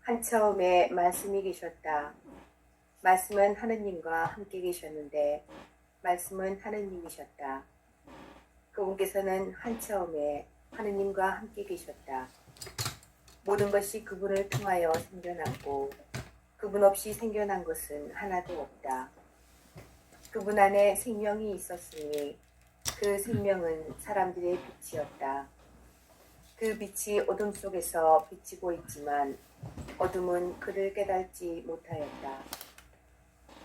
한처음에 말씀이 계셨다. 말씀은 하느님과 함께 계셨는데 말씀은 하느님이셨다. 그분께서는 한처음에 하느님과 함께 계셨다. 모든 것이 그분을 통하여 생겨났고 그분 없이 생겨난 것은 하나도 없다. 그분 안에 생명이 있었으니 그 생명은 사람들의 빛이었다. 그 빛이 어둠 속에서 비치고 있지만 어둠은 그를 깨닫지 못하였다.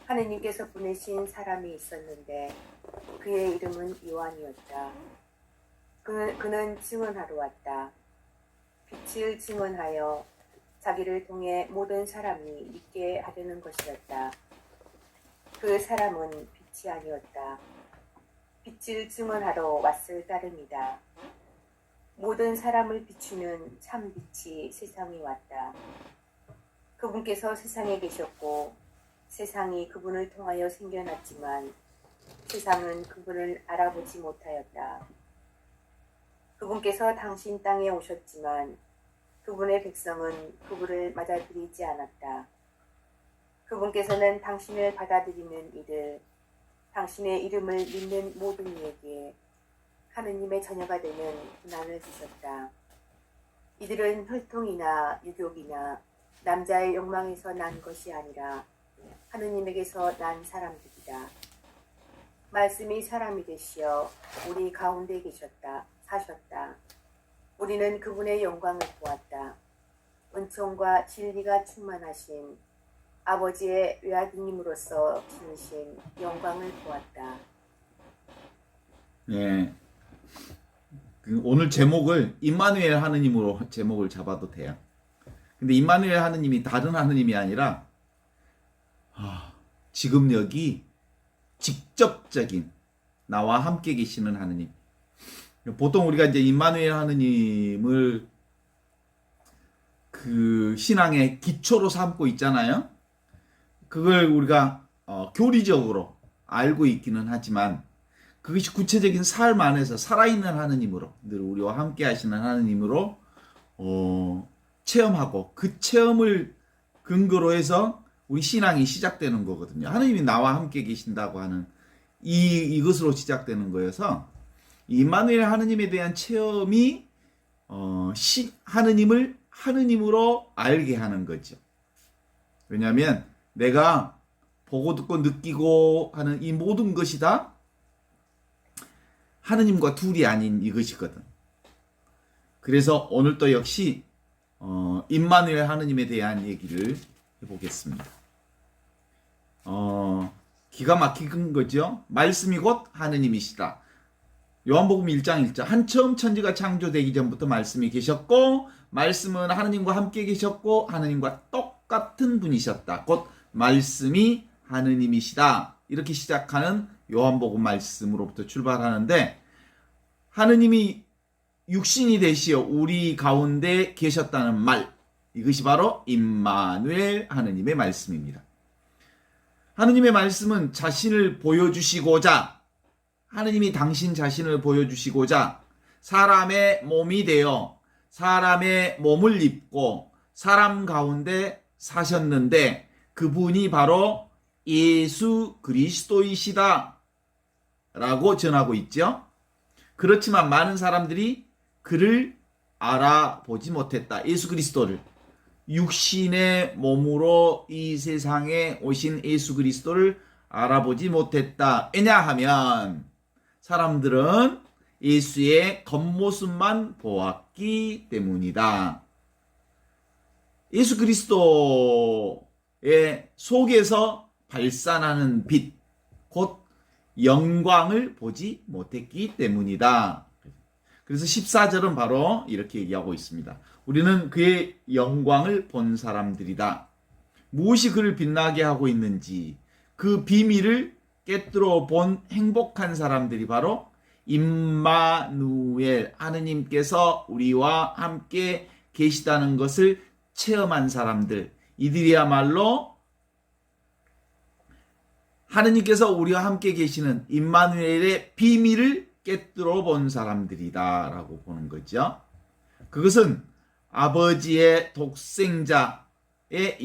하느님께서 보내신 사람이 있었는데 그의 이름은 요한이었다. 그는 증언하러 왔다. 빛을 증언하여 자기를 통해 모든 사람이 믿게 하려는 것이었다. 그 사람은 빛이 아니었다. 빛을 증언하러 왔을 따름이다. 모든 사람을 비추는 참 빛이 세상에 왔다. 그분께서 세상에 계셨고 세상이 그분을 통하여 생겨났지만 세상은 그분을 알아보지 못하였다. 그분께서 당신 땅에 오셨지만 그분의 백성은 그분을 맞아들이지 않았다. 그분께서는 당신을 받아들이는 이들, 당신의 이름을 믿는 모든 이에게 하느님의 자녀가 되는 고난을 주셨다. 이들은 혈통이나 유족이나 남자의 욕망에서 난 것이 아니라 하느님에게서 난 사람들이다. 말씀이 사람이 되시어 우리 가운데 계셨다. 사셨다. 우리는 그분의 영광을 보았다. 은총과 진리가 충만하신 아버지의 외아드님으로서 지니신 영광을 보았다. 예. 오늘 제목을 임마누엘 하느님으로 제목을 잡아도 돼요. 근데 임마누엘 하느님이 다른 하느님이 아니라 지금 여기 직접적인 나와 함께 계시는 하느님. 보통 우리가 이제 임마누엘 하느님을 그 신앙의 기초로 삼고 있잖아요. 그걸 우리가 교리적으로 알고 있기는 하지만 그것이 구체적인 삶 안에서 살아있는 하느님으로 늘 우리와 함께 하시는 하느님으로 체험하고 그 체험을 근거로 해서 우리 신앙이 시작되는 거거든요. 하느님이 나와 함께 계신다고 하는 이것으로 시작되는 거여서 임마누엘 하느님에 대한 체험이 하느님을 하느님으로 알게 하는 거죠. 왜냐하면 내가 보고 듣고 느끼고 하는 이 모든 것이 다 하느님과 둘이 아닌 이것이거든. 그래서 오늘 또 역시 임마누엘 하느님에 대한 얘기를 해보겠습니다. 기가 막힌 거죠. 말씀이 곧 하느님이시다. 요한복음 1장 1절 한처음 천지가 창조되기 전부터 말씀이 계셨고 말씀은 하느님과 함께 계셨고 하느님과 똑같은 분이셨다. 곧 말씀이 하느님이시다. 이렇게 시작하는 요한복음 말씀으로부터 출발하는데 하느님이 육신이 되시어 우리 가운데 계셨다는 말, 이것이 바로 임마누엘 하느님의 말씀입니다. 하느님의 말씀은 자신을 보여주시고자, 하느님이 당신 자신을 보여주시고자 사람의 몸이 되어 사람의 몸을 입고 사람 가운데 사셨는데 그분이 바로 예수 그리스도이시다 라고 전하고 있죠. 그렇지만 많은 사람들이 그를 알아보지 못했다. 예수 그리스도를, 육신의 몸으로 이 세상에 오신 예수 그리스도를 알아보지 못했다. 왜냐하면 사람들은 예수의 겉모습만 보았기 때문이다. 예수 그리스도의 속에서 발산하는 빛, 곧 영광을 보지 못했기 때문이다. 그래서 14절은 바로 이렇게 얘기하고 있습니다. 우리는 그의 영광을 본 사람들이다. 무엇이 그를 빛나게 하고 있는지 그 비밀을 깨뜨려 본 행복한 사람들이 바로 임마누엘, 하느님께서 우리와 함께 계시다는 것을 체험한 사람들, 이들이야말로 하느님께서 우리와 함께 계시는 임마누엘의 비밀을 깨뜨려 본 사람들이다 라고 보는 거죠. 그것은 아버지의 독생자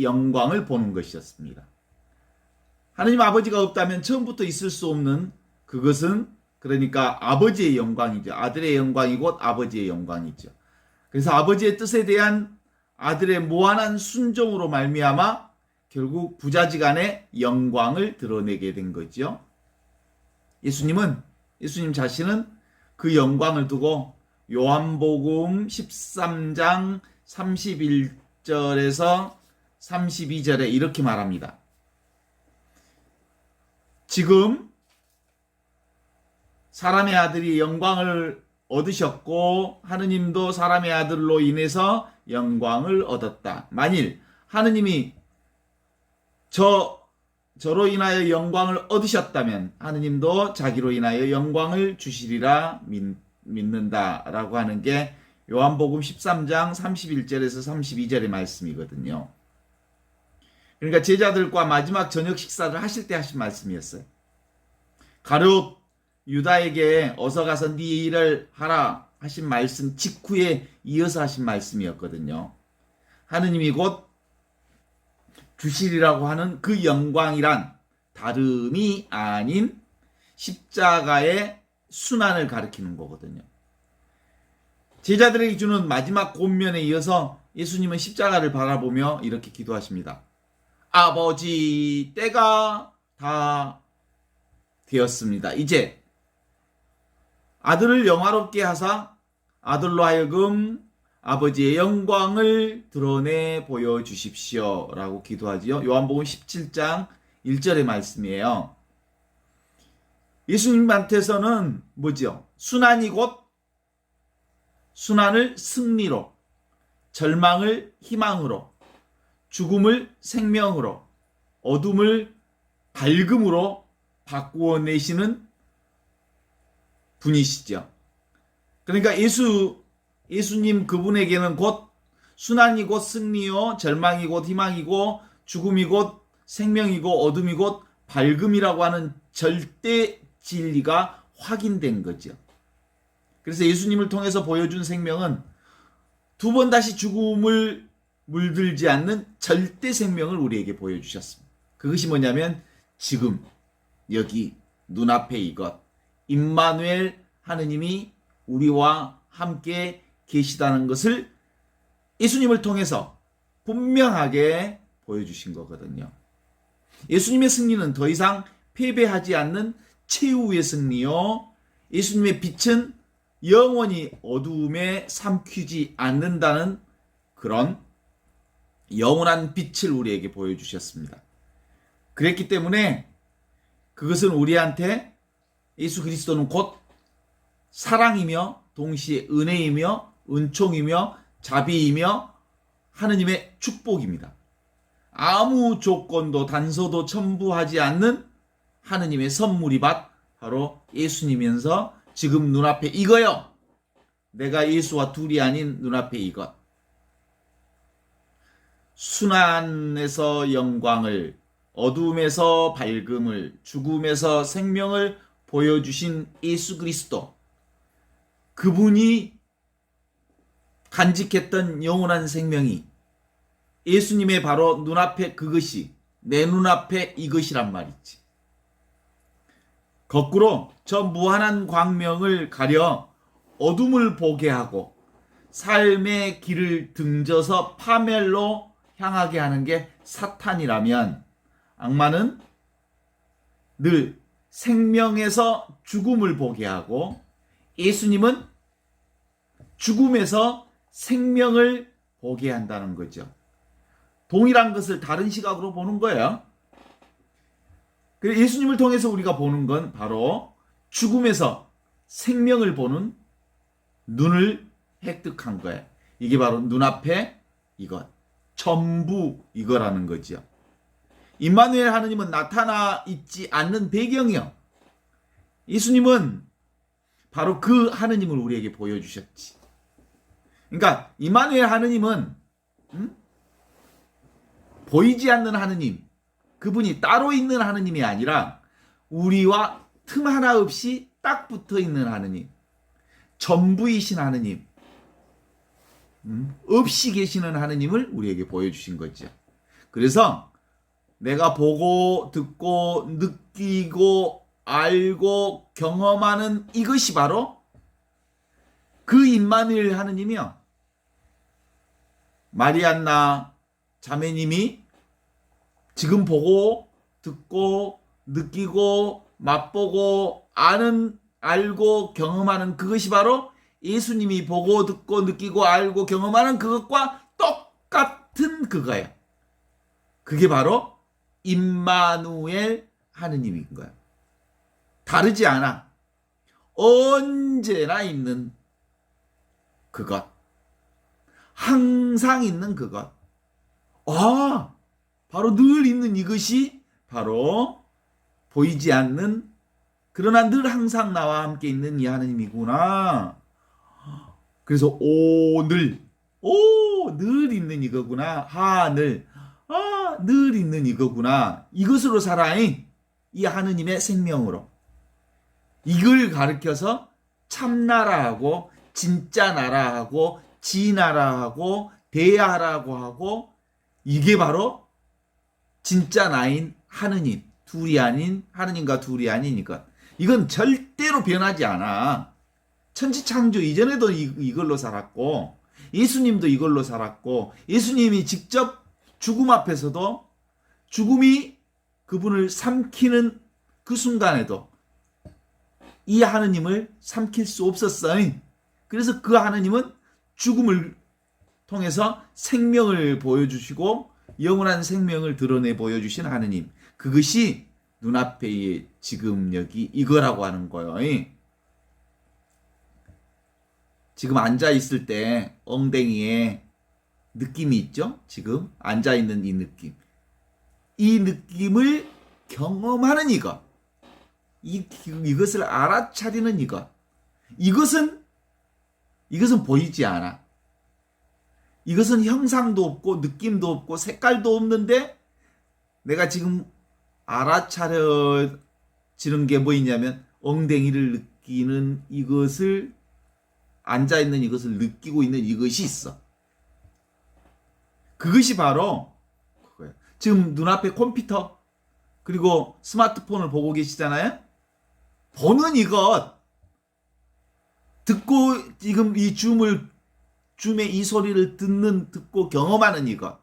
영광을 보는 것이었습니다. 하느님 아버지가 없다면 처음부터 있을 수 없는 그것은 그러니까 아버지의 영광이죠. 아들의 영광이 곧 아버지의 영광이죠. 그래서 아버지의 뜻에 대한 아들의 무한한 순종으로 말미암아 결국 부자지간의 영광을 드러내게 된 거죠. 예수님 자신은 그 영광을 두고 요한복음 13장 31절에서 32절에 이렇게 말합니다. 지금 사람의 아들이 영광을 얻으셨고 하느님도 사람의 아들로 인해서 영광을 얻었다. 만일 하느님이 저로 인하여 영광을 얻으셨다면 하느님도 자기로 인하여 영광을 주시리라 믿는다라고 하는 게 요한복음 13장 31절에서 32절의 말씀이거든요. 그러니까 제자들과 마지막 저녁 식사를 하실 때 하신 말씀이었어요. 가룟 유다에게 어서 가서 네 일을 하라 하신 말씀 직후에 이어서 하신 말씀이었거든요. 하느님이 곧 주시리라고 하는 그 영광이란 다름이 아닌 십자가의 순환을 가리키는 거거든요. 제자들에게 주는 마지막 권면에 이어서 예수님은 십자가를 바라보며 이렇게 기도하십니다. 아버지, 때가 다 되었습니다. 이제 아들을 영화롭게 하사 아들로 하여금 아버지의 영광을 드러내 보여주십시오 라고 기도하지요. 요한복음 17장 1절의 말씀이에요. 예수님한테서는 뭐죠? 순환이 곧 순환을 승리로, 절망을 희망으로, 죽음을 생명으로, 어둠을 밝음으로 바꾸어 내시는 분이시죠. 그러니까 예수님 그분에게는 곧 순환이 곧 승리요, 절망이 곧 희망이고, 죽음이 곧 생명이고, 어둠이 곧 밝음이라고 하는 절대 진리가 확인된 거죠. 그래서 예수님을 통해서 보여준 생명은 두 번 다시 죽음을 물들지 않는 절대 생명을 우리에게 보여주셨습니다. 그것이 뭐냐면 지금 여기 눈앞에 이것 임마누엘 하느님이 우리와 함께 계시다는 것을 예수님을 통해서 분명하게 보여주신 거거든요. 예수님의 승리는 더 이상 패배하지 않는 최후의 승리요. 예수님의 빛은 영원히 어두움에 삼키지 않는다는 그런 영원한 빛을 우리에게 보여주셨습니다. 그랬기 때문에 그것은 우리한테 예수 그리스도는 곧 사랑이며 동시에 은혜이며 은총이며 자비이며 하느님의 축복입니다. 아무 조건도 단서도 첨부하지 않는 하느님의 선물이 바로 예수님이면서 지금 눈앞에 이거요. 내가 예수와 둘이 아닌 눈앞에 이것. 순환에서 영광을, 어둠에서 밝음을, 죽음에서 생명을 보여주신 예수 그리스도. 그분이 간직했던 영원한 생명이 예수님의 바로 눈앞에 그것이 내 눈앞에 이것이란 말이지. 거꾸로 저 무한한 광명을 가려 어둠을 보게 하고 삶의 길을 등져서 파멸로 향하게 하는 게 사탄이라면 악마는 늘 생명에서 죽음을 보게 하고 예수님은 죽음에서 생명을 보게 한다는 거죠. 동일한 것을 다른 시각으로 보는 거예요. 예수님을 통해서 우리가 보는 건 바로 죽음에서 생명을 보는 눈을 획득한 거예요. 이게 바로 눈앞에 이것, 전부 이거라는 거죠. 임마누엘 하느님은 나타나 있지 않는 배경이요. 예수님은 바로 그 하느님을 우리에게 보여주셨지. 그러니까 임마누엘 하느님은 보이지 않는 하느님, 그분이 따로 있는 하느님이 아니라 우리와 틈 하나 없이 딱 붙어 있는 하느님, 전부이신 하느님, 없이 계시는 하느님을 우리에게 보여주신 거죠. 그래서 내가 보고 듣고 느끼고 알고 경험하는 이것이 바로 그 임마누엘 하느님이요. 마리안나 자매님이 지금 보고 듣고 느끼고 맛보고 아는 알고 경험하는 그것이 바로 예수님이 보고 듣고 느끼고 알고 경험하는 그것과 똑같은 그거예요. 그게 바로 임마누엘 하느님인 거예요. 다르지 않아. 언제나 있는 그것. 항상 있는 그것. 아, 바로 늘 있는 이것이 바로 보이지 않는, 그러나 늘 항상 나와 함께 있는 이 하느님이구나. 그래서 늘 있는 이거구나. 늘 있는 이거구나. 이것으로 살아잉. 이 하느님의 생명으로. 이걸 가르쳐서 참나라하고 진짜 나라하고 지나라하고 대하라고 하고, 이게 바로 진짜 나인 하느님, 둘이 아닌 하느님과 둘이 아닌 이것. 이건 절대로 변하지 않아. 천지창조 이전에도 이걸로 살았고, 예수님도 이걸로 살았고, 예수님이 직접 죽음 앞에서도 죽음이 그분을 삼키는 그 순간에도 이 하느님을 삼킬 수 없었어요. 그래서 그 하느님은 죽음을 통해서 생명을 보여주시고 영원한 생명을 드러내 보여주신 하느님. 그것이 눈앞에 지금 여기 이거라고 하는 거예요. 지금 앉아있을 때 엉덩이에 느낌이 있죠? 지금 앉아있는 이 느낌. 이 느낌을 경험하는 이것. 이것을 알아차리는 이것. 이것은 보이지 않아. 이것은 형상도 없고 느낌도 없고 색깔도 없는데 내가 지금 알아차려지는 게 뭐 있냐면 엉덩이를 느끼는 이것을, 앉아있는 이것을 느끼고 있는 이것이 있어. 그것이 바로 그거예요. 지금 눈앞에 컴퓨터 그리고 스마트폰을 보고 계시잖아요. 보는 이것, 듣고 지금 이 줌의 이 소리를 듣고 경험하는 이것.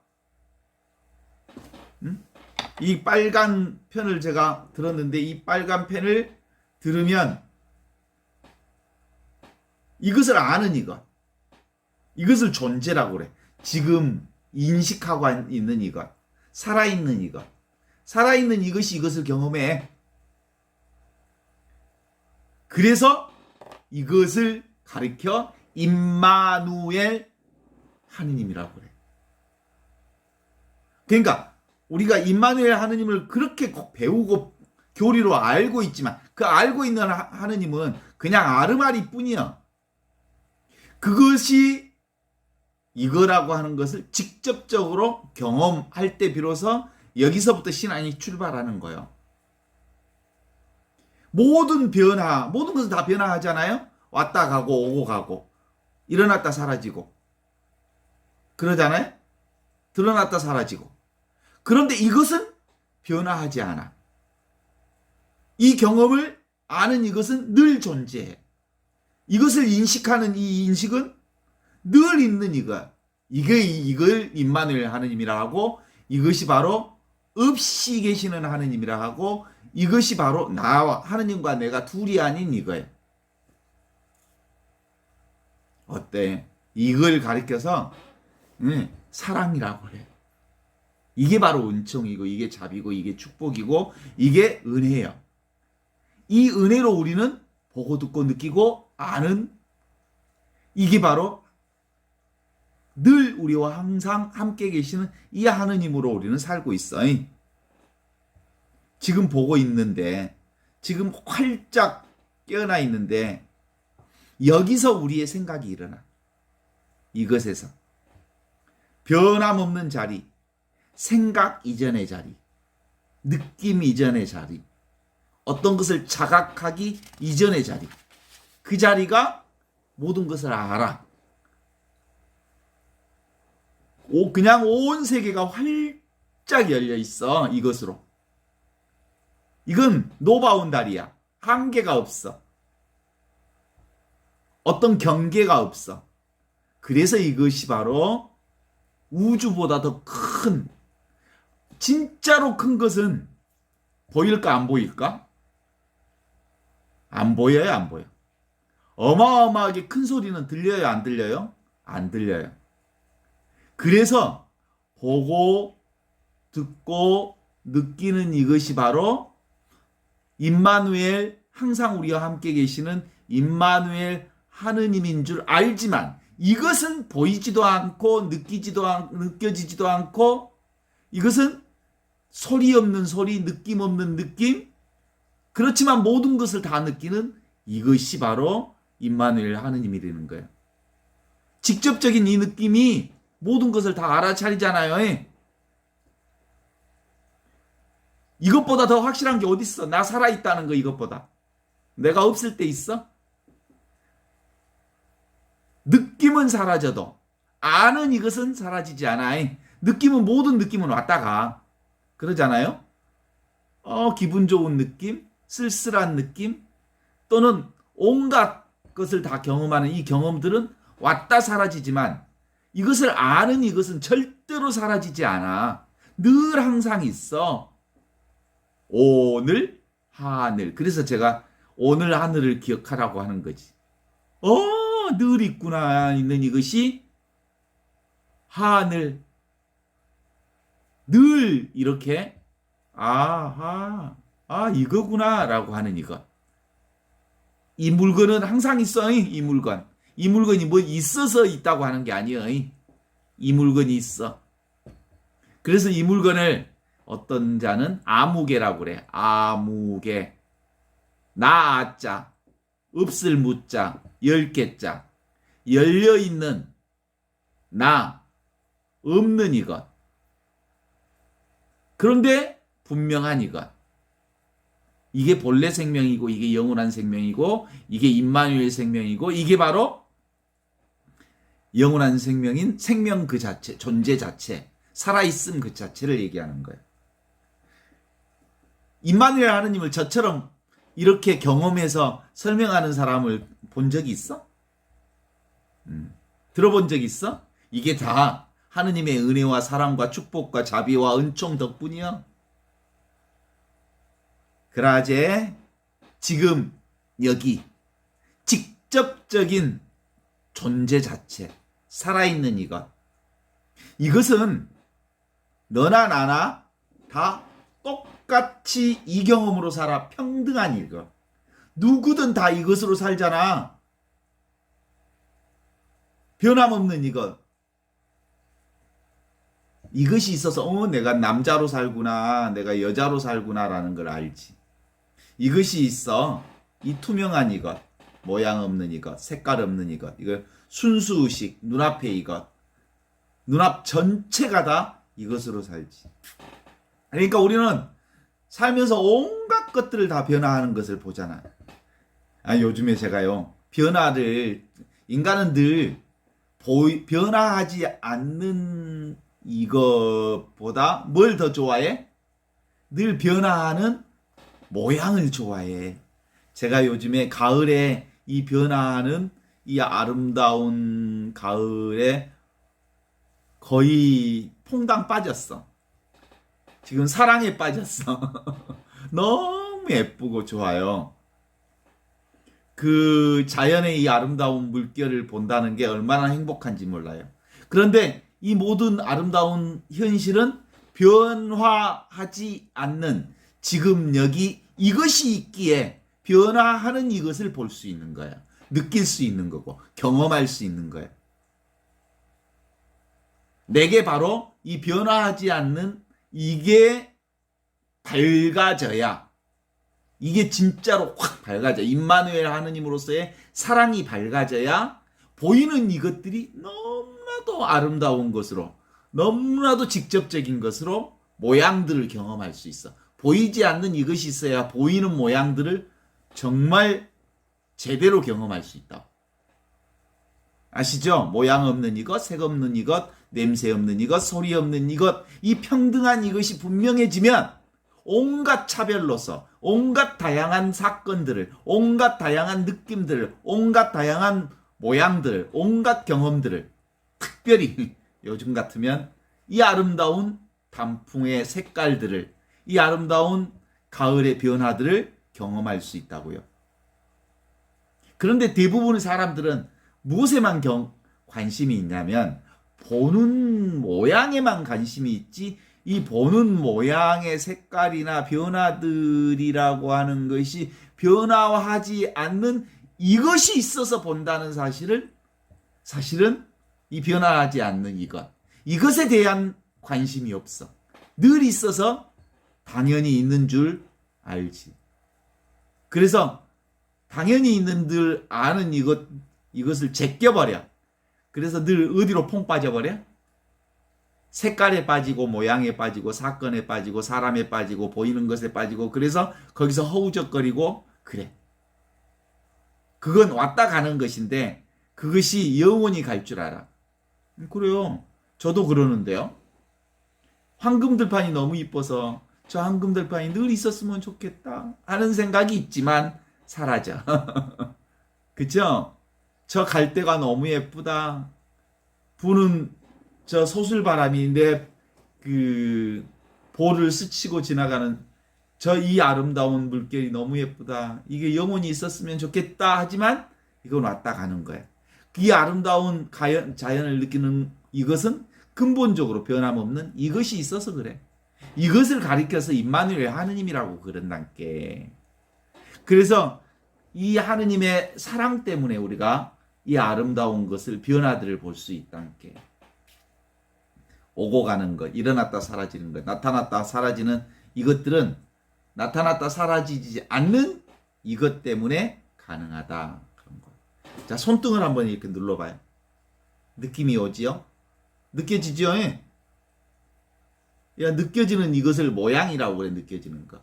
이 빨간 편을 제가 들었는데 이 빨간 편을 들으면 이것을 아는 이것. 이것을 존재라고 그래. 지금 인식하고 있는 이것. 살아있는 이것. 살아있는 이것이 이것을 경험해. 그래서 이것을 가리켜 임마누엘 하느님이라고 그래. 그러니까 우리가 임마누엘 하느님을 그렇게 배우고 교리로 알고 있지만 그 알고 있는 하느님은 그냥 아르마리 뿐이야. 그것이 이거라고 하는 것을 직접적으로 경험할 때 비로소 여기서부터 신앙이 출발하는 거예요. 모든 변화, 모든 것은 다 변화하잖아요. 왔다 가고 오고 가고 일어났다 사라지고 그러잖아요. 드러났다 사라지고. 그런데 이것은 변화하지 않아. 이 경험을 아는 이것은 늘 존재해. 이것을 인식하는 이 인식은 늘 있는 이것. 이걸 임마누엘 하느님이라 하고, 이것이 바로 없이 계시는 하느님이라 하고, 이것이 바로 나와 하느님과 내가 둘이 아닌 이거예요. 어때? 이걸 가리켜서 사랑이라고 그래. 이게 바로 은총이고 이게 자비고 이게 축복이고 이게 은혜예요. 이 은혜로 우리는 보고 듣고 느끼고 아는, 이게 바로 늘 우리와 항상 함께 계시는 이 하느님으로 우리는 살고 있어. 지금 보고 있는데, 지금 활짝 깨어나 있는데 여기서 우리의 생각이 일어나. 이것에서 변함없는 자리, 생각 이전의 자리, 느낌 이전의 자리, 어떤 것을 자각하기 이전의 자리, 그 자리가 모든 것을 알아. 그냥 온 세계가 활짝 열려 있어. 이것으로. 이건 노바운다리야. 한계가 없어. 어떤 경계가 없어. 그래서 이것이 바로 우주보다 더 큰, 진짜로 큰 것은 보일까 안 보일까? 안 보여요, 안 보여. 어마어마하게 큰 소리는 들려요, 안 들려요? 안 들려요. 그래서 보고 듣고 느끼는 이것이 바로 임마누엘, 항상 우리와 함께 계시는 임마누엘 하느님인 줄 알지만 이것은 보이지도 않고 느껴지지도 않고 이것은 소리 없는 소리, 느낌 없는 느낌, 그렇지만 모든 것을 다 느끼는 이것이 바로 임마누엘 하느님이라는 거예요. 직접적인 이 느낌이 모든 것을 다 알아차리잖아요. 이것보다 더 확실한 게 어디 있어? 나 살아있다는 거 이것보다. 내가 없을 때 있어? 느낌은 사라져도 아는 이것은 사라지지 않아. 느낌은 모든 느낌은 왔다가 그러잖아요. 기분 좋은 느낌, 쓸쓸한 느낌, 또는 온갖 것을 다 경험하는 이 경험들은 왔다 사라지지만 이것을 아는 이것은 절대로 사라지지 않아. 늘 항상 있어. 오늘 하늘. 그래서 제가 오늘 하늘을 기억하라고 하는 거지. 늘 있구나 있는 이것이 하늘. 늘 이렇게 이거구나라고 하는 이것. 이 물건은 항상 있어. 이 물건. 이 물건이 뭐 있어서 있다고 하는 게 아니에요. 이 물건이 있어. 그래서 이 물건을 어떤 자는 아무개라고 그래. 아무개. 나아자. 없을 무자. 10개자. 열려있는 나. 없는 이것. 그런데 분명한 이것. 이게 본래 생명이고 이게 영원한 생명이고 이게 임마누엘 생명이고 이게 바로 영원한 생명인 생명 그 자체, 존재 자체, 살아있음 그 자체를 얘기하는 거예요. 임마누엘 하느님을 저처럼 이렇게 경험해서 설명하는 사람을 본 적이 있어? 들어본 적 있어? 이게 다 하느님의 은혜와 사랑과 축복과 자비와 은총 덕분이야. 그라제 지금 여기 직접적인 존재 자체, 살아있는 이것. 이것은 너나 나나 다 똑같이 이 경험으로 살아. 평등한 이것. 누구든 다 이것으로 살잖아. 변함없는 이것. 이것이 있어서 내가 남자로 살구나, 내가 여자로 살구나라는 걸 알지. 이것이 있어. 이 투명한 이것, 모양 없는 이것, 색깔 없는 이것, 이걸 순수의식, 눈앞에 이것, 눈앞 전체가 다 이것으로 살지. 그러니까 우리는 살면서 온갖 것들을 다 변화하는 것을 보잖아요. 요즘에 제가요, 인간은 늘 변화하지 않는 이것보다 뭘 더 좋아해? 늘 변화하는 모양을 좋아해. 제가 요즘에 가을에 이 변화하는 이 아름다운 가을에 거의 퐁당 빠졌어. 지금 사랑에 빠졌어. 너무 예쁘고 좋아요. 그 자연의 이 아름다운 물결을 본다는 게 얼마나 행복한지 몰라요. 그런데 이 모든 아름다운 현실은 변화하지 않는 지금 여기 이것이 있기에 변화하는 이것을 볼 수 있는 거야. 느낄 수 있는 거고 경험할 수 있는 거야. 내게 바로 이 변화하지 않는 이게 밝아져야, 이게 진짜로 확 밝아져. 임마누엘 하느님으로서의 사랑이 밝아져야 보이는 이것들이 너무나도 아름다운 것으로, 너무나도 직접적인 것으로 모양들을 경험할 수 있어. 보이지 않는 이것이 있어야 보이는 모양들을 정말 제대로 경험할 수 있다. 아시죠? 모양 없는 이것, 색 없는 이것, 냄새 없는 이것, 소리 없는 이것, 이 평등한 이것이 분명해지면 온갖 차별로서 온갖 다양한 사건들을, 온갖 다양한 느낌들을, 온갖 다양한 모양들을, 온갖 경험들을, 특별히 요즘 같으면 이 아름다운 단풍의 색깔들을, 이 아름다운 가을의 변화들을 경험할 수 있다고요. 그런데 대부분의 사람들은 무엇에만 관심이 있냐면 보는 모양에만 관심이 있지, 이 보는 모양의 색깔이나 변화들이라고 하는 것이 변화하지 않는 이것이 있어서 본다는 사실은 이 변화하지 않는 이것에 대한 관심이 없어. 늘 있어서 당연히 있는 줄 알지. 그래서 당연히 있는 줄 아는 이것을 제껴버려. 그래서 늘 어디로 퐁 빠져버려? 색깔에 빠지고 모양에 빠지고 사건에 빠지고 사람에 빠지고 보이는 것에 빠지고, 그래서 거기서 허우적거리고 그래. 그건 왔다 가는 것인데 그것이 영원히 갈 줄 알아. 그래요. 저도 그러는데요. 황금들판이 너무 이뻐서 저 황금들판이 늘 있었으면 좋겠다 하는 생각이 있지만 사라져. 그쵸? 저 갈대가 너무 예쁘다. 부는 저 소술바람이 내 그 볼을 스치고 지나가는 저 이 아름다운 물결이 너무 예쁘다. 이게 영원히 있었으면 좋겠다 하지만 이건 왔다 가는 거야. 이 아름다운 자연을 느끼는 이것은 근본적으로 변함없는 이것이 있어서 그래. 이것을 가리켜서 임마누엘 하느님이라고 그런단께. 그래서 이 하느님의 사랑 때문에 우리가 이 아름다운 것을, 변화들을 볼 수 있단께. 오고 가는 것, 일어났다 사라지는 것, 나타났다 사라지는 이것들은 나타났다 사라지지 않는 이것 때문에 가능하다. 그런 거. 자, 손등을 한번 이렇게 눌러봐요. 느낌이 오지요? 느껴지죠? 야, 느껴지는 이것을 모양이라고 그래. 느껴지는 것.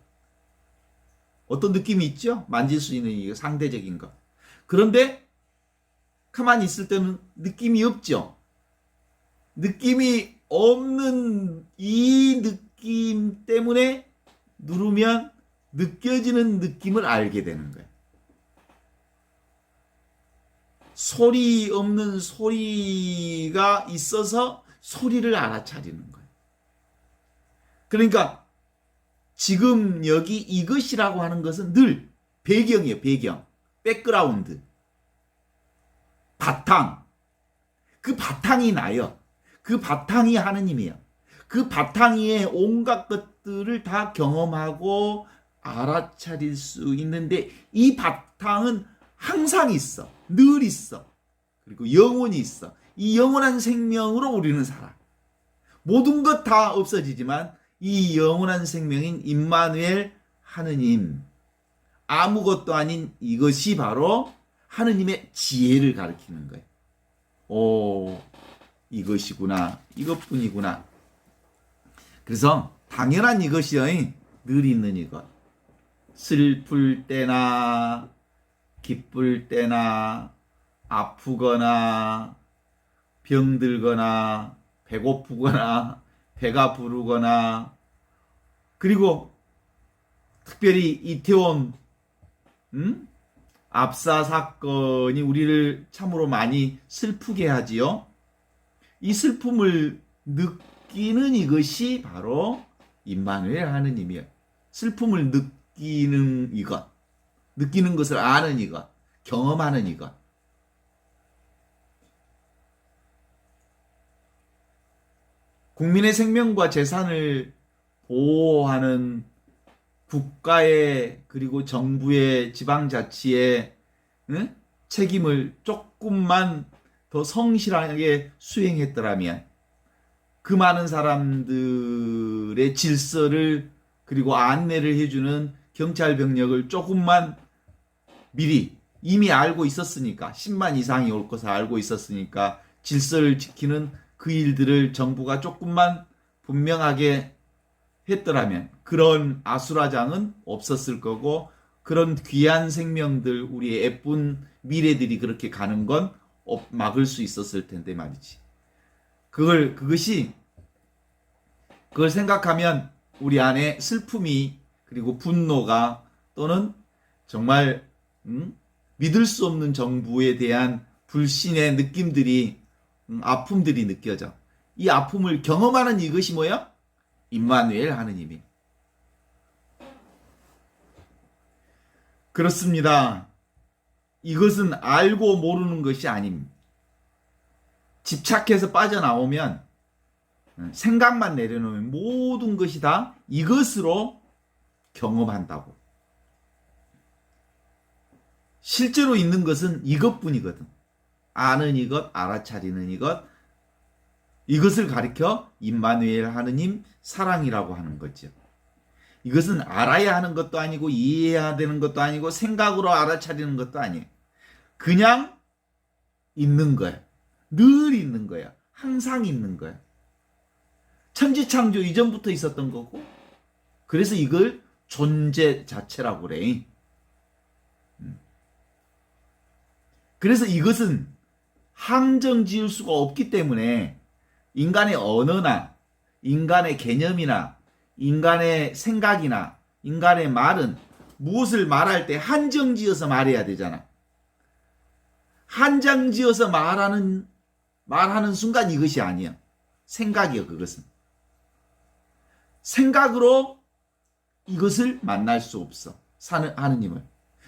어떤 느낌이 있죠? 만질 수 있는 이거 상대적인 것. 그런데 가만히 있을 때는 느낌이 없죠? 느낌이 없는 이 느낌 때문에 누르면 느껴지는 느낌을 알게 되는 거예요. 소리 없는 소리가 있어서 소리를 알아차리는 거예요. 그러니까 지금 여기 이것이라고 하는 것은 늘 배경이에요. 배경, 백그라운드, 바탕. 그 바탕이 나요. 그 바탕이 하느님이에요. 그 바탕 위에 온갖 것들을 다 경험하고 알아차릴 수 있는데 이 바탕은 항상 있어. 늘 있어. 그리고 영원히 있어. 이 영원한 생명으로 우리는 살아. 모든 것 다 없어지지만 이 영원한 생명인 임마누엘 하느님, 아무것도 아닌 이것이 바로 하느님의 지혜를 가리키는 거예요. 오, 이것이구나. 이것뿐이구나. 그래서 당연한 이것이요. 늘 있는 이것. 슬플 때나 기쁠 때나 아프거나 병들거나 배고프거나 배가 부르거나, 그리고 특별히 이태원 압사 사건이 우리를 참으로 많이 슬프게 하지요. 이 슬픔을 느끼는 이것이 바로 임마누엘 하느님이에요. 슬픔을 느끼는 이것, 느끼는 것을 아는 이것, 경험하는 이것. 국민의 생명과 재산을 보호하는 국가의, 그리고 정부의, 지방자치의 책임을 조금만 더 성실하게 수행했더라면 그 많은 사람들의 질서를, 그리고 안내를 해주는 경찰 병력을 조금만 미리 이미 알고 있었으니까, 10만 이상이 올 것을 알고 있었으니까 질서를 지키는 그 일들을 정부가 조금만 분명하게 했더라면 그런 아수라장은 없었을 거고, 그런 귀한 생명들, 우리의 예쁜 미래들이 그렇게 가는 건 막을 수 있었을 텐데 말이지. 그것이 그걸 생각하면 우리 안에 슬픔이 그리고 분노가 또는 정말 믿을 수 없는 정부에 대한 불신의 느낌들이 아픔들이 느껴져. 이 아픔을 경험하는 이것이 뭐야? 임마누엘 하느님이. 그렇습니다. 이것은 알고 모르는 것이 아닙니다. 집착해서 빠져나오면 생각만 내려놓으면 모든 것이 다 이것으로 경험한다고. 실제로 있는 것은 이것뿐이거든. 아는 이것, 알아차리는 이것, 이것을 가리켜 임마누엘 하느님 사랑이라고 하는 거죠. 이것은 알아야 하는 것도 아니고 이해해야 되는 것도 아니고 생각으로 알아차리는 것도 아니에요. 그냥 있는 거야. 늘 있는 거야. 항상 있는 거야. 천지창조 이전부터 있었던 거고, 그래서 이걸 존재 자체라고 그래. 그래서 이것은 항정 지을 수가 없기 때문에 인간의 언어나 인간의 개념이나 인간의 생각이나 인간의 말은 무엇을 말할 때 한정 지어서 말해야 되잖아. 한정 지어서 말하는 순간 이것이 아니야. 생각이야, 그것은. 생각으로 이것을 만날 수 없어. 하느님을.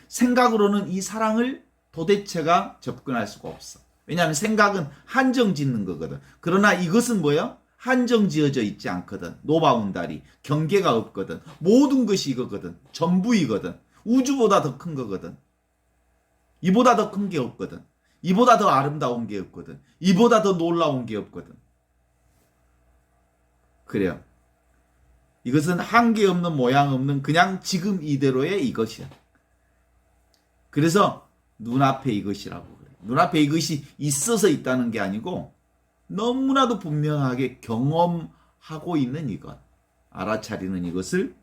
생각으로는 이 사랑을 도대체가 접근할 수가 없어. 왜냐하면 생각은 한정 짓는 거거든. 그러나 이것은 뭐야? 한정 지어져 있지 않거든. 노바운다리, 경계가 없거든. 모든 것이 이거거든. 전부이거든. 우주보다 더 큰 거거든. 이보다 더 큰 게 없거든. 이보다 더 아름다운 게 없거든. 이보다 더 놀라운 게 없거든. 그래요. 이것은 한계 없는 모양 없는 그냥 지금 이대로의 이것이야. 그래서 눈앞에 이것이라고 그래. 눈앞에 이것이 있어서 있다는 게 아니고 너무나도 분명하게 경험하고 있는 이것. 알아차리는 이것을.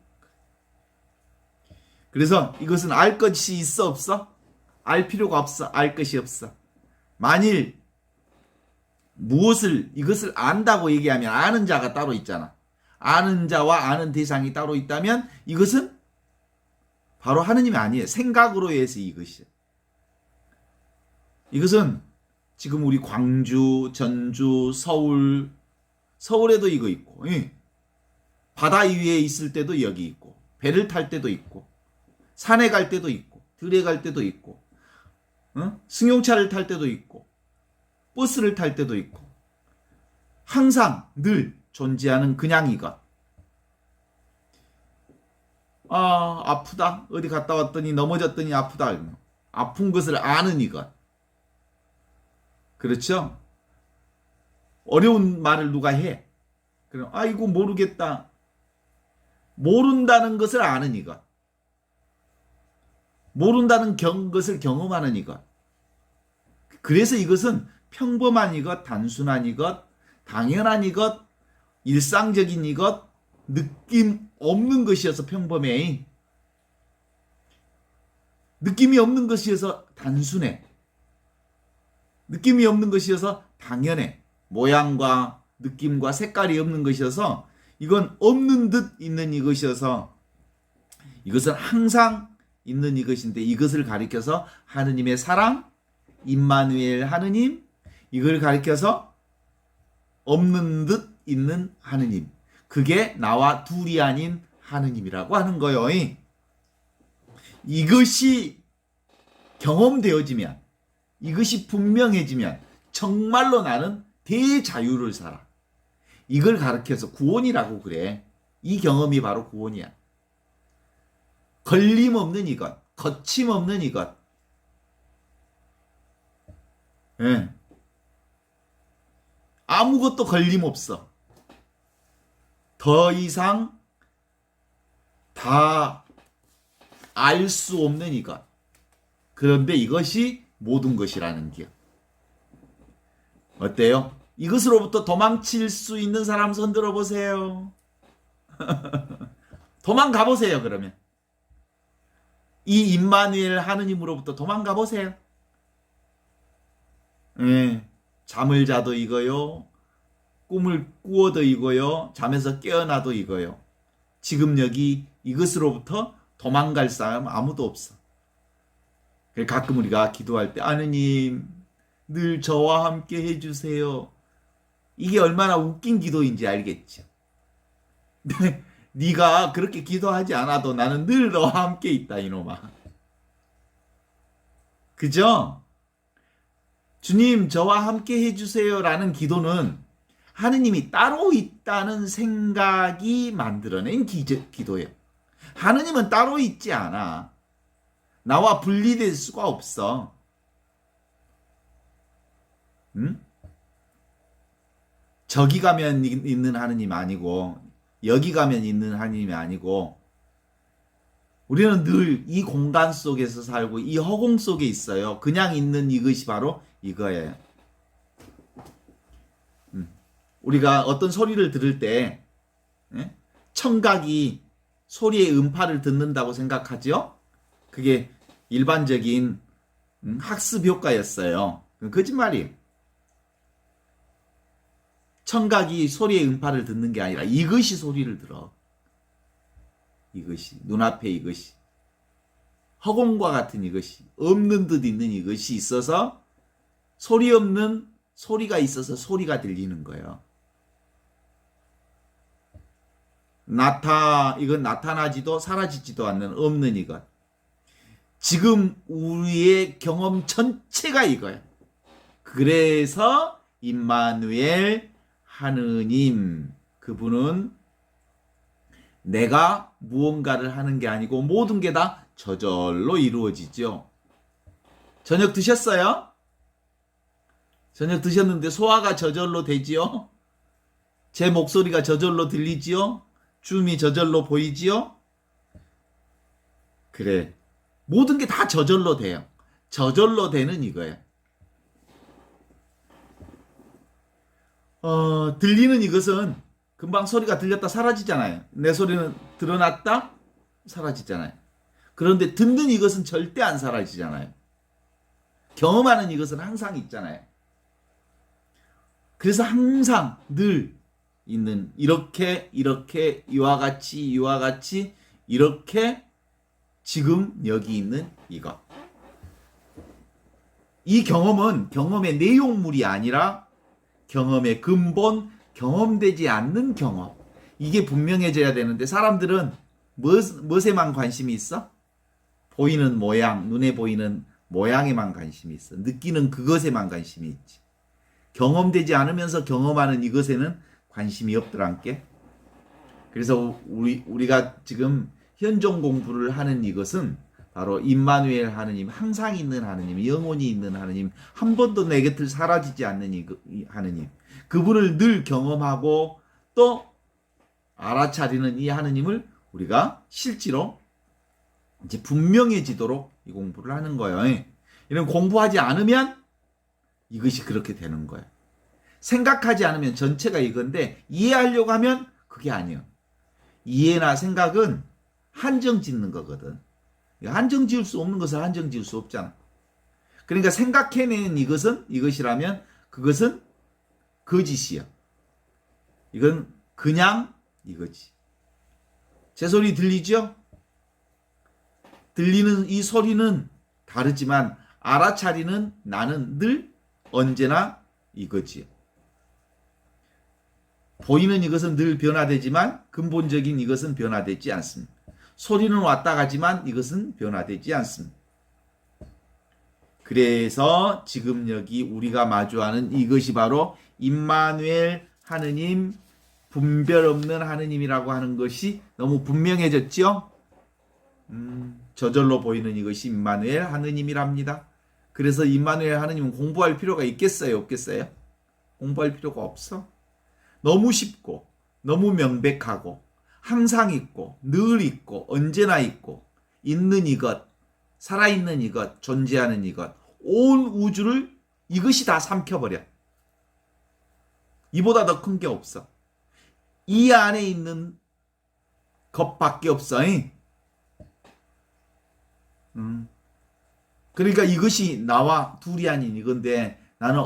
그래서 이것은 알 것이 있어 없어? 알 필요가 없어. 알 것이 없어. 만일 이것을 안다고 얘기하면 아는 자가 따로 있잖아. 아는 자와 아는 대상이 따로 있다면 이것은 바로 하느님이 아니에요. 생각으로 해서 이것이에요. 이것은 지금 우리 광주, 전주, 서울에도 이거 있고, 바다 위에 있을 때도 여기 있고, 배를 탈 때도 있고, 산에 갈 때도 있고, 들에 갈 때도 있고, 승용차를 탈 때도 있고, 버스를 탈 때도 있고, 항상 늘 존재하는 그냥 이것. 아프다. 어디 갔다 왔더니 넘어졌더니 아프다. 아픈 것을 아는 이것. 그렇죠? 어려운 말을 누가 해. 그럼 이거 모르겠다. 모른다는 것을 아는 이것. 모른다는 것을 경험하는 이것. 그래서 이것은 평범한 이것, 단순한 이것, 당연한 이것, 일상적인 이것, 느낌 없는 것이어서 평범해. 느낌이 없는 것이어서 단순해. 느낌이 없는 것이어서 당연해. 모양과 느낌과 색깔이 없는 것이어서 이건 없는 듯 있는 이것이어서 이것은 항상 있는 이것인데 이것을 가리켜서 하느님의 사랑, 임마누엘 하느님, 이걸 가리켜서 없는 듯 있는 하느님. 그게 나와 둘이 아닌 하느님이라고 하는 거예요. 이것이 경험되어지면, 이것이 분명해지면 정말로 나는 대자유를 살아. 이걸 가르쳐서 구원이라고 그래. 이 경험이 바로 구원이야. 걸림없는 이것, 거침없는 이것. 아무것도 걸림없어. 더 이상 다 알 수 없는 이것. 그런데 이것이 모든 것이라는 게. 어때요? 이것으로부터 도망칠 수 있는 사람 손 들어보세요. 도망가 보세요, 그러면. 이 임마누엘 하느님으로부터 도망가 보세요. 잠을 자도 이거요. 꿈을 꾸어도 이거요. 잠에서 깨어나도 이거요. 지금 여기 이것으로부터 도망갈 사람 아무도 없어. 가끔 우리가 기도할 때 하느님 늘 저와 함께 해주세요. 이게 얼마나 웃긴 기도인지 알겠죠. 네가 그렇게 기도하지 않아도 나는 늘 너와 함께 있다 이놈아. 그죠? 주님 저와 함께 해주세요라는 기도는 하느님이 따로 있다는 생각이 만들어낸 기도예요. 하느님은 따로 있지 않아. 나와 분리될 수가 없어. 응? 저기 가면 있는 하느님 아니고 여기 가면 있는 하느님이 아니고 우리는 늘 이 공간 속에서 살고 이 허공 속에 있어요. 그냥 있는 이것이 바로 이거예요. 우리가 어떤 소리를 들을 때 청각이 소리의 음파를 듣는다고 생각하죠? 그게 일반적인 학습 효과였어요. 거짓말이에요. 청각이 소리의 음파를 듣는 게 아니라 이것이 소리를 들어. 이것이 눈앞에 이것이 허공과 같은 이것이 없는 듯 있는 이것이 있어서 소리 없는 소리가 있어서 소리가 들리는 거예요. 이건 나타나지도 사라지지도 않는 없는 이것. 지금 우리의 경험 전체가 이거예요. 그래서 임마누엘 하느님 그분은 내가 무언가를 하는 게 아니고 모든 게 다 저절로 이루어지죠. 저녁 드셨어요? 저녁 드셨는데 소화가 저절로 되지요? 제 목소리가 저절로 들리지요? 줌이 저절로 보이지요? 그래. 모든 게 다 저절로 돼요. 저절로 되는 이거예요. 들리는 이것은 금방 소리가 들렸다 사라지잖아요. 내 소리는 드러났다 사라지잖아요. 그런데 듣는 이것은 절대 안 사라지잖아요. 경험하는 이것은 항상 있잖아요. 그래서 항상 늘 있는 이렇게 이와 같이 이렇게 지금 여기 있는 이것. 이 경험은 경험의 내용물이 아니라 경험의 근본, 경험되지 않는 경험. 이게 분명해져야 되는데 사람들은 무엇에만 관심이 있어? 보이는 모양, 눈에 보이는 모양에만 관심이 있어. 느끼는 그것에만 관심이 있지. 경험되지 않으면서 경험하는 이것에는 관심이 없더란께. 그래서 우리가 지금 현존 공부를 하는 이것은 바로 임마누엘 하느님, 항상 있는 하느님, 영원히 있는 하느님, 한 번도 내 곁을 사라지지 않는 이 하느님, 그분을 늘 경험하고 또 알아차리는 이 하느님을 우리가 실제로 이제 분명해지도록 이 공부를 하는 거예요. 이런 공부하지 않으면 이것이 그렇게 되는 거예요. 생각하지 않으면 전체가 이건데 이해하려고 하면 그게 아니에요. 이해나 생각은 한정 짓는 거거든. 한정 지을 수 없는 것을 한정 지을 수 없잖아. 그러니까 생각해낸 이것이라면 그것은 거짓이야. 이건 그냥 이거지. 제 소리 들리죠? 들리는 이 소리는 다르지만 알아차리는 나는 늘 언제나 이거지. 보이는 이것은 늘 변화되지만 근본적인 이것은 변화되지 않습니다. 소리는 왔다 가지만 이것은 변화되지 않습니다. 그래서 지금 여기 우리가 마주하는 이것이 바로 임마누엘 하느님, 분별 없는 하느님이라고 하는 것이 너무 분명해졌죠? 저절로 보이는 이것이 임마누엘 하느님이랍니다. 그래서 임마누엘 하느님은 공부할 필요가 있겠어요? 없겠어요? 공부할 필요가 없어. 너무 쉽고 너무 명백하고 항상 있고 늘 있고 언제나 있고 있는 이것, 살아있는 이것, 존재하는 이것, 온 우주를 이것이 다 삼켜버려. 이보다 더 큰 게 없어. 이 안에 있는 것밖에 없어. 그러니까 이것이 나와 둘이 아닌 이건데 나는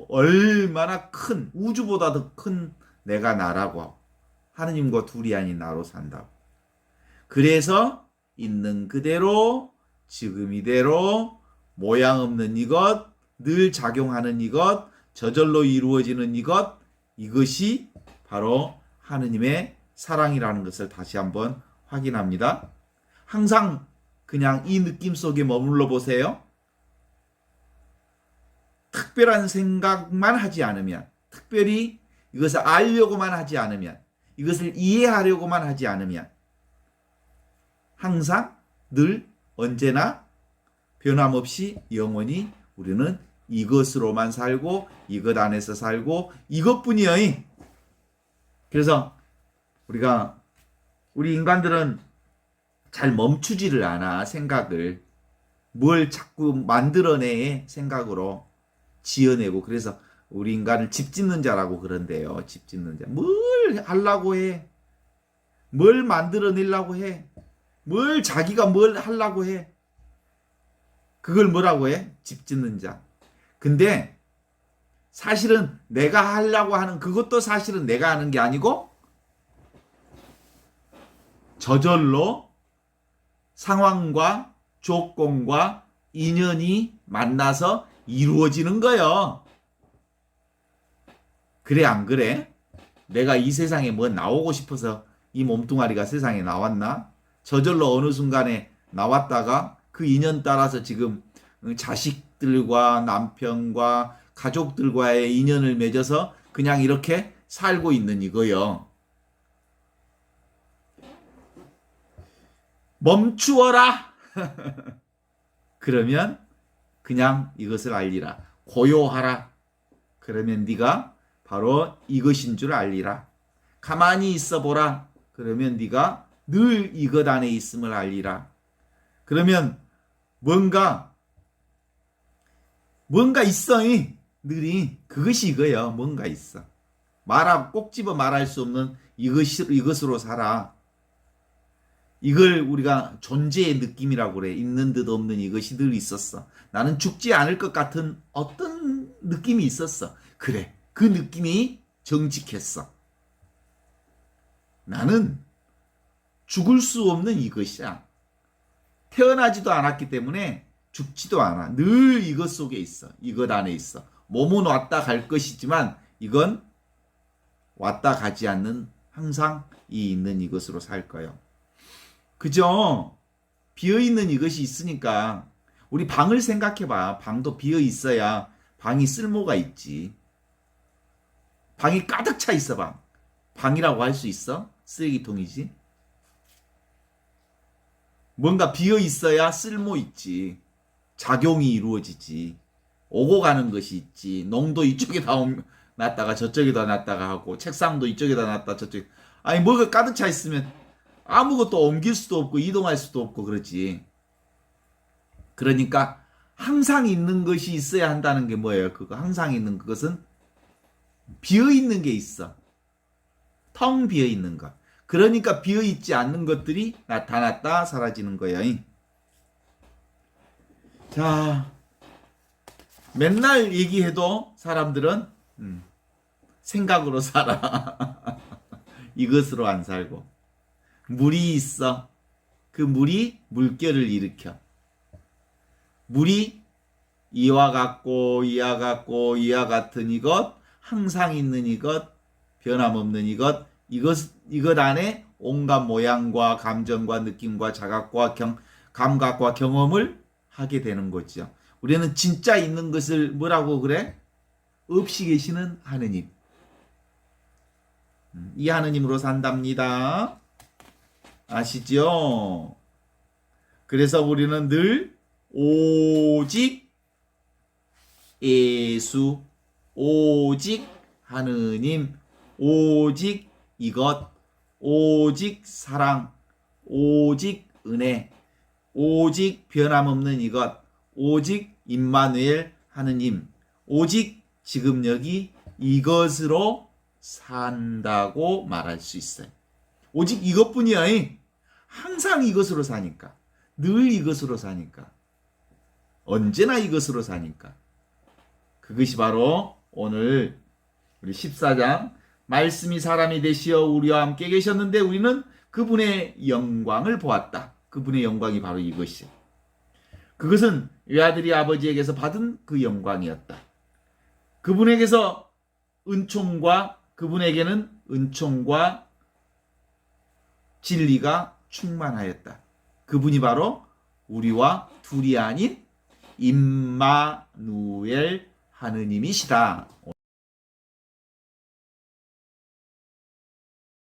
얼마나 큰 우주보다 더 큰 내가 나라고 하고 하느님과 둘이 아닌 나로 산다고. 그래서 있는 그대로 지금 이대로 모양 없는 이것, 늘 작용하는 이것, 저절로 이루어지는 이것, 이것이 바로 하느님의 사랑이라는 것을 다시 한번 확인합니다. 항상 그냥 이 느낌 속에 머물러 보세요. 특별한 생각만 하지 않으면, 특별히 이것을 알려고만 하지 않으면, 이것을 이해하려고만 하지 않으면 항상 늘 언제나 변함없이 영원히 우리는 이것으로만 살고 이것 안에서 살고 이것뿐이에요. 그래서 우리 인간들은 잘 멈추지를 않아. 생각을 뭘 자꾸 만들어내 생각으로 지어내고. 그래서 우리 인간을 집 짓는 자라고 그런대요. 집 짓는 자. 뭘 하려고 해. 뭘 만들어내려고 해. 뭘 자기가 뭘 하려고 해. 그걸 뭐라고 해? 집 짓는 자. 근데 사실은 내가 하려고 하는 그것도 사실은 내가 하는 게 아니고 저절로 상황과 조건과 인연이 만나서 이루어지는 거예요. 그래 안 그래? 내가 이 세상에 뭐 나오고 싶어서 이 몸뚱아리가 세상에 나왔나? 저절로 어느 순간에 나왔다가 그 인연 따라서 지금 자식들과 남편과 가족들과의 인연을 맺어서 그냥 이렇게 살고 있는 이거요. 멈추어라. 그러면 그냥 이것을 알리라. 고요하라. 그러면 네가 바로 이것인 줄 알리라. 가만히 있어 보라. 그러면 네가 늘 이것 안에 있음을 알리라. 그러면 뭔가 있어. 늘이 그것이 이거예요. 뭔가 있어. 꼭 집어 말할 수 없는 이것으로 살아. 이걸 우리가 존재의 느낌이라고 그래. 있는 듯 없는 이것이 늘 있었어. 나는 죽지 않을 것 같은 어떤 느낌이 있었어. 그래. 그 느낌이 정직했어. 나는 죽을 수 없는 이것이야. 태어나지도 않았기 때문에 죽지도 않아. 늘 이것 속에 있어. 이것 안에 있어. 몸은 왔다 갈 것이지만 이건 왔다 가지 않는 항상 이 있는 이것으로 살 거예요. 그죠? 비어있는 이것이 있으니까 우리 방을 생각해봐. 방도 비어있어야 방이 쓸모가 있지. 방이 가득 차 있어 봐. 방이라고 할 수 있어? 쓰레기통이지. 뭔가 비어있어야 쓸모 있지. 작용이 이루어지지. 오고 가는 것이 있지. 농도 이쪽에다 놨다가 저쪽에다 놨다가 하고 책상도 이쪽에다 놨다 저쪽에. 아니 뭐가 가득 차 있으면 아무것도 옮길 수도 없고 이동할 수도 없고 그렇지. 그러니까 항상 있는 것이 있어야 한다는 게 뭐예요? 그거 항상 있는 그것은 비어있는 게 있어. 텅 비어있는 것. 그러니까 비어있지 않는 것들이 나타났다 사라지는 거예요. 자, 맨날 얘기해도 사람들은 생각으로 살아. 이것으로 안 살고. 물이 있어. 그 물이 물결을 일으켜. 물이 이와 같고 이와 같고 이와 같은 이것, 항상 있는 이것, 변함없는 이것 안에 온갖 모양과 감정과 느낌과 자각과 감각과 경험을 하게 되는 거죠. 우리는 진짜 있는 것을 뭐라고 그래? 없이 계시는 하느님. 이 하느님으로 산답니다. 아시죠? 그래서 우리는 늘 오직 예수, 오직 하느님, 오직 이것, 오직 사랑, 오직 은혜, 오직 변함없는 이것, 오직 임마누엘 하느님, 오직 지금 여기 이것으로 산다고 말할 수 있어요. 오직 이것뿐이야. 항상 이것으로 사니까. 늘 이것으로 사니까. 언제나 이것으로 사니까. 그것이 바로 오늘 우리 14장 말씀이 사람이 되시어 우리와 함께 계셨는데 우리는 그분의 영광을 보았다. 그분의 영광이 바로 이것이에요. 그것은 외아들이 아버지에게서 받은 그 영광이었다. 그분에게서 그분에게는 은총과 진리가 충만하였다. 그분이 바로 우리와 둘이 아닌 임마누엘 하느님이시다.